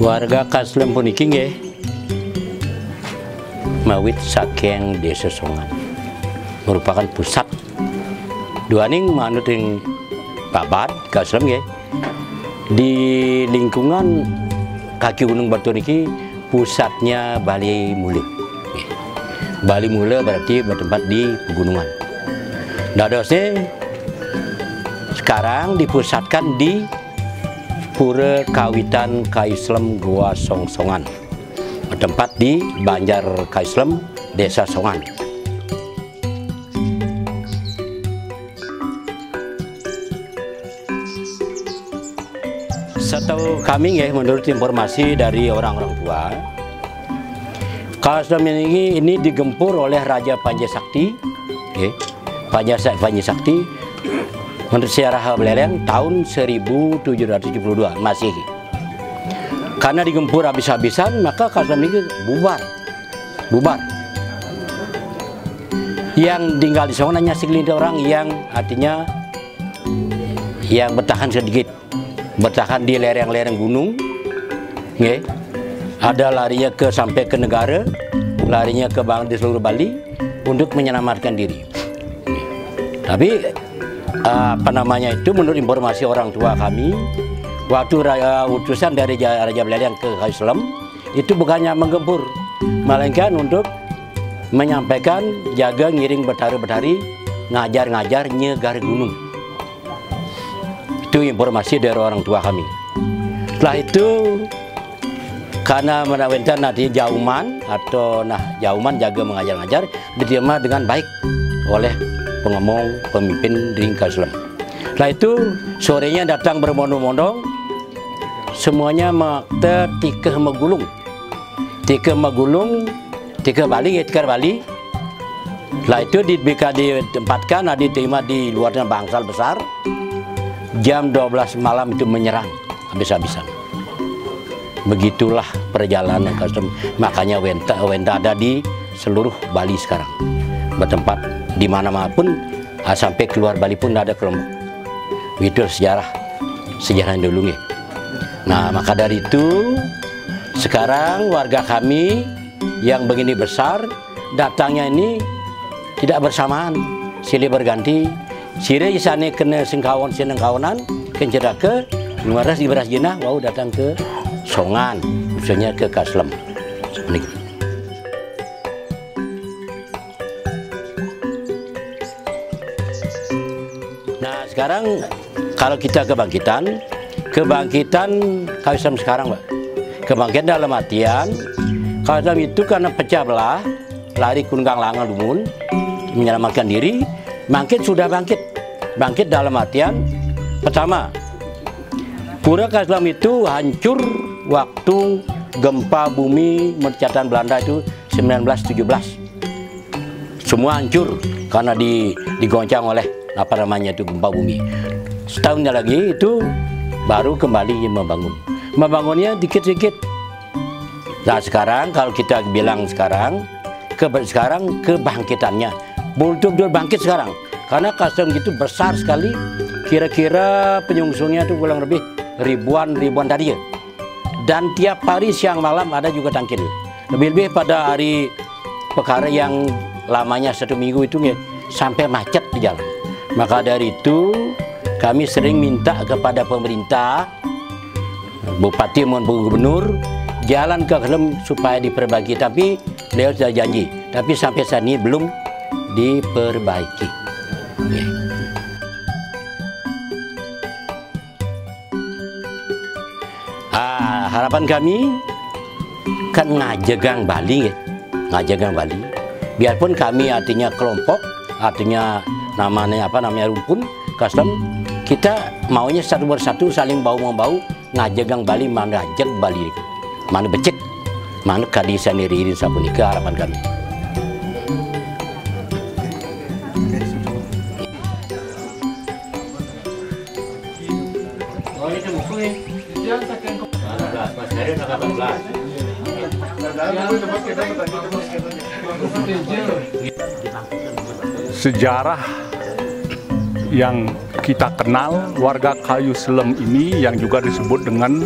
Warga Kaslem puniki nggih mawit saking Desa Songan merupakan pusat duaning manut ing Babat Kaslem nggih. Di lingkungan kaki Gunung Batu niki pusatnya Bali Mule. Bali Mule berarti bertempat di pegunungan. Dadosnya sekarang dipusatkan di Pura Kawitan Kaislem Gua Songsongan, bertempat di Banjar Kaislem, Desa Songan. Setahu kami ya, menurut informasi dari orang-orang tua, Kaislem ini digempur oleh Raja Panjasakti, Panjasakti. Menurut sejarah Beleleng tahun 1772 Masehi. Karena digempur habis-habisan, maka Kaslem ini bubar. Yang tinggal di sana hanya segelintir orang yang artinya yang bertahan sedikit, bertahan di lereng-lereng gunung. Ada larinya sampai ke negara, larinya ke di seluruh Bali untuk menyelamatkan diri. Tapi menurut informasi orang tua kami, waktu utusan dari Raja Beleleng ke Kaislem itu bukannya menggempur, melainkan untuk menyampaikan jaga ngiring betari-betari, ngajar-ngajar nyegar gunung. Itu informasi dari orang tua kami. Setelah itu karena menawarkan nanti jauman atau jauman jaga mengajar-ngajar diterima dengan baik oleh pemimpin di Kaslem. Setelah itu sorenya datang berbondong-bondong, semuanya tikah megulung, tikah Bali. Setelah itu ditempatkan, diterima di luarnya bangsal besar. Jam 12 malam itu menyerang habis-habisan. Begitulah perjalanan Kaslem. Makanya Wenta ada di seluruh Bali sekarang, bertempat di mana-mana pun, sampai keluar Bali pun ada kelompok. Itu sejarah dulu nih. Nah, maka dari itu sekarang warga kami yang begini besar datangnya ini tidak bersamaan, silih berganti. Sire isane kena sengkawon seneng kawanan, kencera ke luaras di beras jenah, datang ke Songan, misalnya ke Kaslem. Nah, sekarang kalau kita kebangkitan Kaslem sekarang, Pak. Kebangkitan dalam artian Kaslem itu karena pecah belah, lari Kunggang Langan Lumun, menyelamatkan diri, sudah bangkit dalam artian pertama, Pura Kaslem itu hancur waktu gempa bumi mencatat Belanda itu 1917. Semua hancur karena digoncang oleh gempa bumi. Setahunnya lagi itu baru kembali membangunnya dikit-dikit. Nah, sekarang kalau kita bilang sekarang kebangkitannya betul-betul bangkit sekarang, karena Kaslem itu besar sekali, kira-kira penyungsungnya itu kurang lebih ribuan tadi ya. Dan tiap hari siang malam ada juga tangkil. Lebih-lebih pada hari perkara yang lamanya 1 minggu itu sampai macet di jalan. Maka dari itu kami sering minta kepada pemerintah, Bupati maupun Gubernur, jalan ke Kaslem supaya diperbaiki. Tapi beliau sudah janji, tapi sampai saat ini belum diperbaiki. Harapan kami kan ngajegang Bali, biarpun kami artinya kelompok, artinya namanya rumpun Kaslem, kita maunya satu persatu saling bau-membau ngajegang Bali mana ajak Bali mana becek mana kadi saniririn sapunika harapan kami. Sejarah yang kita kenal warga Kayu Selem ini yang juga disebut dengan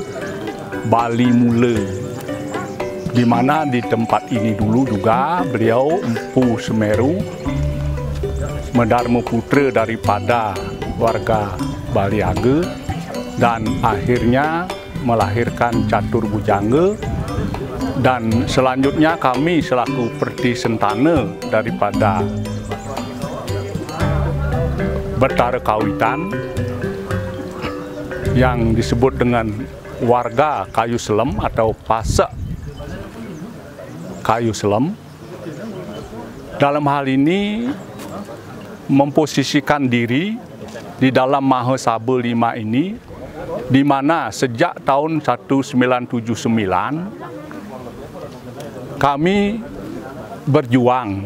Bali Mule, di mana di tempat ini dulu juga beliau Empu Semeru, Medarma putra daripada warga Baliage, dan akhirnya melahirkan Catur Bujangga, dan selanjutnya kami selaku Perti Sentana daripada Betara Kawitan yang disebut dengan warga Kayu Selem atau Pasak Kayu Selem. Dalam hal ini memposisikan diri di dalam Mahasaba 5 ini, di mana sejak tahun 1979 kami berjuang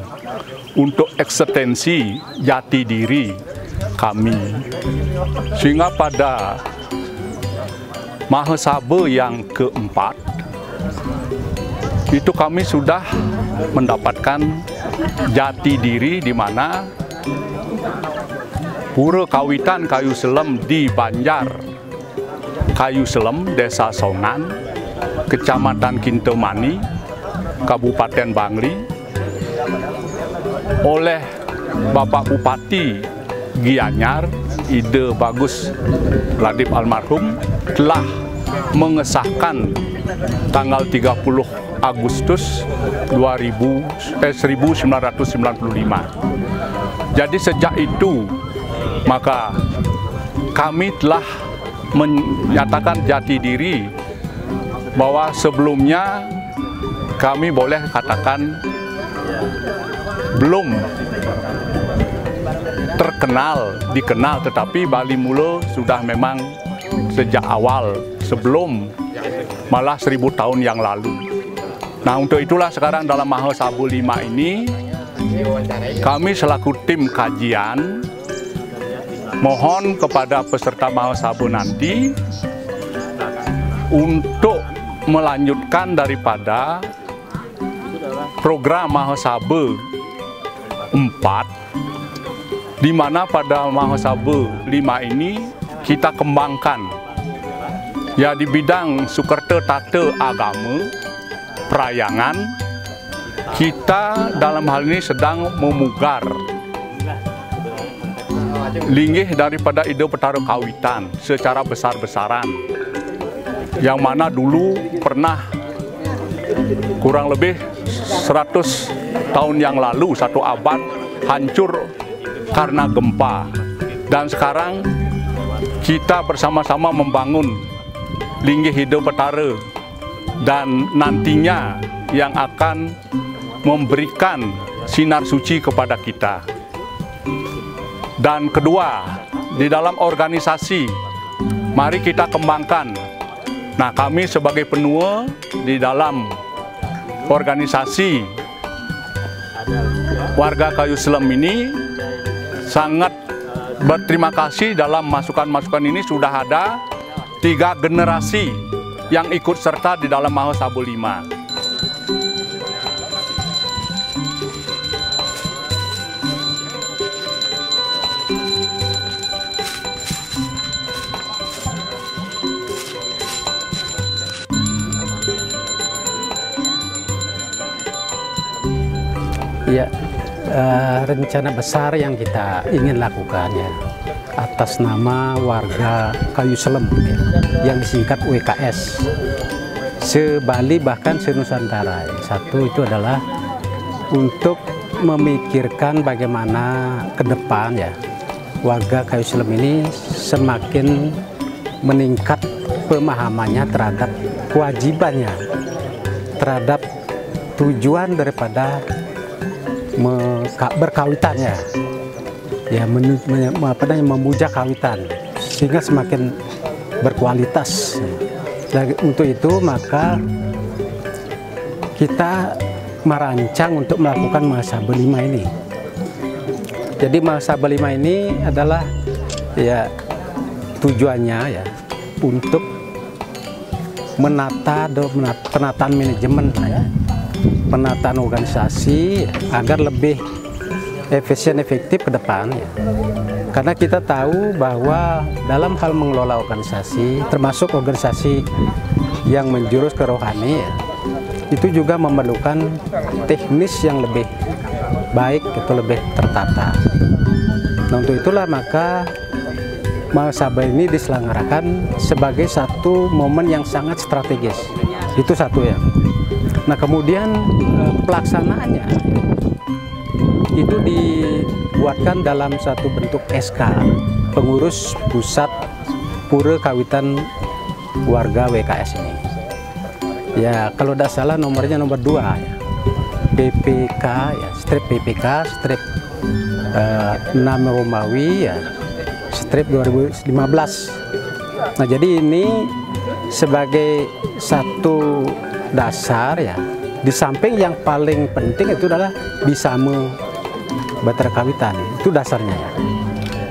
untuk eksistensi jati diri kami, sehingga pada Mahasaba yang keempat itu kami sudah mendapatkan jati diri, di mana Pura Kawitan Kayu Selem di Banjar Kayu Selem, Desa Songan, Kecamatan Kintamani, Kabupaten Bangli, oleh Bapak Bupati Gianyar Ide Bagus Ladip almarhum telah mengesahkan tanggal 30 Agustus 1995. Jadi sejak itu maka kami telah menyatakan jati diri, bahwa sebelumnya kami boleh katakan belum dikenal, tetapi Bali Mule sudah memang sejak awal, sebelum malah 1000 tahun yang lalu. Nah, untuk itulah sekarang dalam Mahasaba 5 ini kami selaku tim kajian mohon kepada peserta Mahasaba nanti untuk melanjutkan daripada program Mahasaba 4, di mana pada Mahasaba 5 ini kita kembangkan ya di bidang sukerta tata agama, perayangan. Kita dalam hal ini sedang memugar linggih daripada ide Betara Kawitan secara besar-besaran, yang mana dulu pernah kurang lebih 100 tahun yang lalu, 1 abad, hancur karena gempa. Dan sekarang kita bersama-sama membangun linggih hidup Betara, dan nantinya yang akan memberikan sinar suci kepada kita. Dan kedua, di dalam organisasi mari kita kembangkan. Nah, kami sebagai penua di dalam organisasi warga Kayu Selem ini sangat berterima kasih. Dalam masukan-masukan ini sudah ada 3 generasi yang ikut serta di dalam Mahasaba 5. Ya, rencana besar yang kita ingin lakukan ya atas nama warga Kayu Selem ya, yang disingkat WKS se-Bali bahkan se-Nusantara. Satu itu adalah untuk memikirkan bagaimana ke depan ya warga Kayu Selem ini semakin meningkat pemahamannya terhadap kewajibannya, terhadap tujuan daripada berkawitannya, ya memuja kawitan sehingga semakin berkualitas. Dan untuk itu maka kita merancang untuk melakukan Mahasabah 5 ini. Jadi Mahasabah 5 ini adalah ya tujuannya ya untuk penataan manajemen ya, penataan organisasi agar lebih efisien efektif ke depan ya. Karena kita tahu bahwa dalam hal mengelola organisasi, termasuk organisasi yang menjurus ke rohani ya, itu juga memerlukan teknis yang lebih baik, itu lebih tertata. Nah, untuk itulah maka Mahasabah ini diselenggarakan sebagai satu momen yang sangat strategis. Itu satu ya. Nah, kemudian pelaksanaannya itu dibuatkan dalam satu bentuk SK, pengurus pusat Pura Kawitan Warga WKS ini. Ya, kalau tidak salah nomornya nomor 2 ya. PPK ya, strip PPK, strip 6 Romawi ya, strip 2015. Nah, jadi ini sebagai satu dasar ya. Di samping yang paling penting itu adalah Bisama Batara Kawitan, itu dasarnya ya.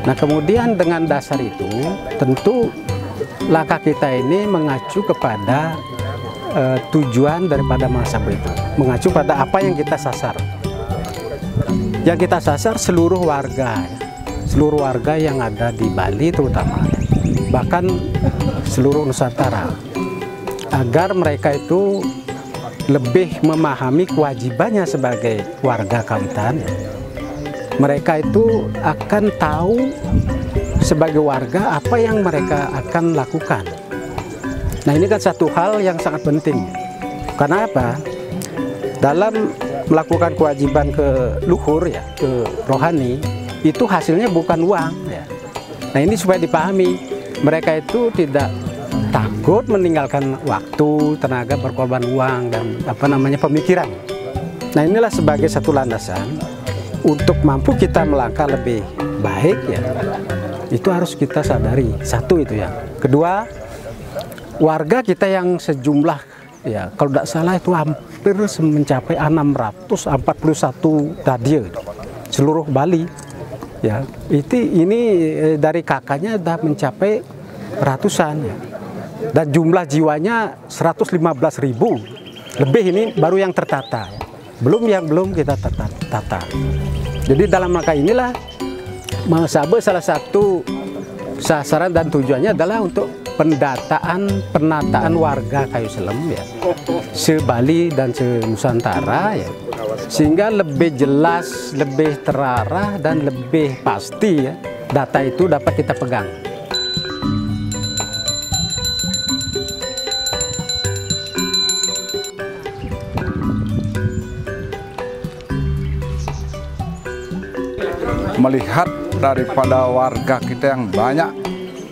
Nah, kemudian dengan dasar itu tentu langkah kita ini mengacu kepada tujuan daripada Mahasabah itu, mengacu pada apa yang kita sasar. Yang kita sasar seluruh warga ya. Seluruh warga yang ada di Bali terutama ya. Bahkan seluruh Nusantara, agar mereka itu lebih memahami kewajibannya sebagai warga Kawitan ya. Mereka itu akan tahu sebagai warga apa yang mereka akan lakukan. Nah, ini kan satu hal yang sangat penting. Karena apa? Dalam melakukan kewajiban ke luhur ya, ke rohani, itu hasilnya bukan uang ya. Nah, ini supaya dipahami, mereka itu tidak takut meninggalkan waktu, tenaga, berkorban uang dan pemikiran. Nah, inilah sebagai satu landasan untuk mampu kita melangkah lebih baik ya. Itu harus kita sadari. Satu itu ya. Kedua, warga kita yang sejumlah ya, kalau tidak salah itu hampir mencapai 641 dadia seluruh Bali ya. Ini dari kakaknya sudah mencapai ratusan ya. Dan jumlah jiwanya 115.000 lebih. Ini baru yang tertata ya. Belum yang belum kita tata. Jadi dalam rangka inilah Mahasabah salah satu sasaran dan tujuannya adalah untuk penataan warga Kayu Selem ya, se-Bali dan se-Nusantara ya, sehingga lebih jelas, lebih terarah dan lebih pasti ya, data itu dapat kita pegang. Melihat daripada warga kita yang banyak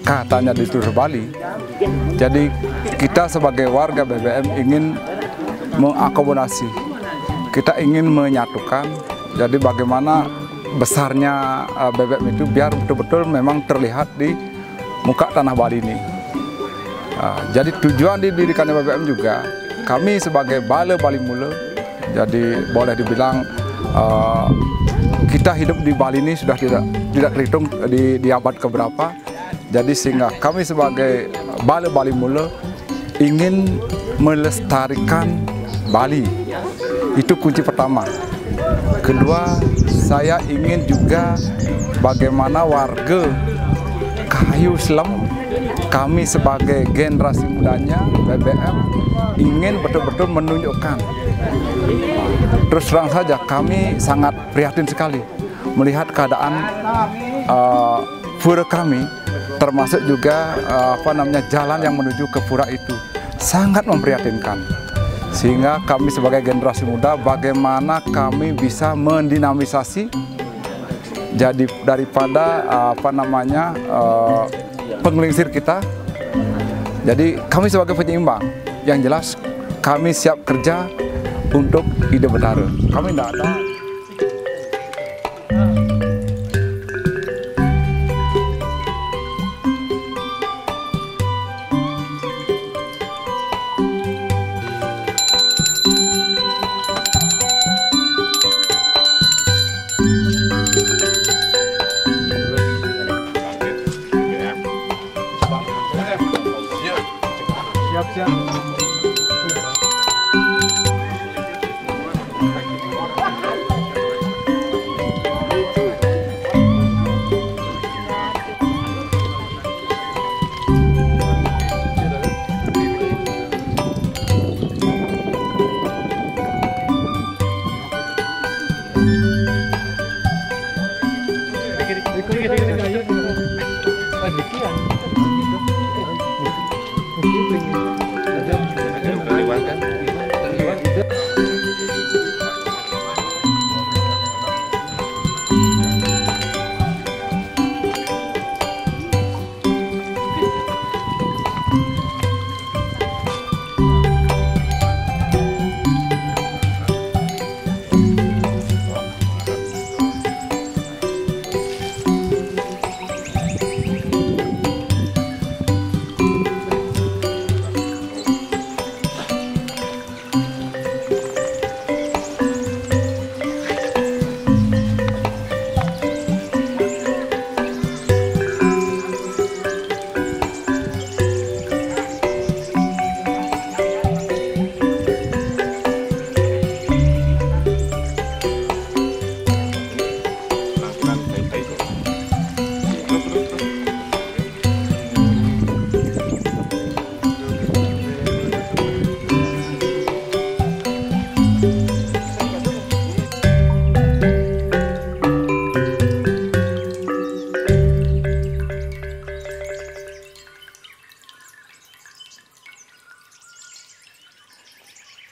katanya di seluruh Bali, jadi kita sebagai warga BBM ingin mengakomodasi, kita ingin menyatukan. Jadi bagaimana besarnya BBM itu biar betul-betul memang terlihat di muka tanah Bali ini. Jadi tujuan didirikannya BBM juga, kami sebagai Bale Bali Mula, jadi boleh dibilang kita hidup di Bali ini sudah tidak terhitung di abad keberapa. Jadi sehingga kami sebagai Bale Bali Mula ingin melestarikan Bali. Itu kunci pertama. Kedua, saya ingin juga bagaimana warga Kayu Selem, kami sebagai generasi mudanya BBM ingin betul-betul menunjukkan. Terus terang saja kami sangat prihatin sekali melihat keadaan pura kami, termasuk juga jalan yang menuju ke pura itu sangat memprihatinkan. Sehingga kami sebagai generasi muda bagaimana kami bisa mendinamisasi jadi daripada penggelingsir kita. Jadi kami sebagai penyeimbang, yang jelas kami siap kerja untuk ide Betara. Kami tidak ada. demikian.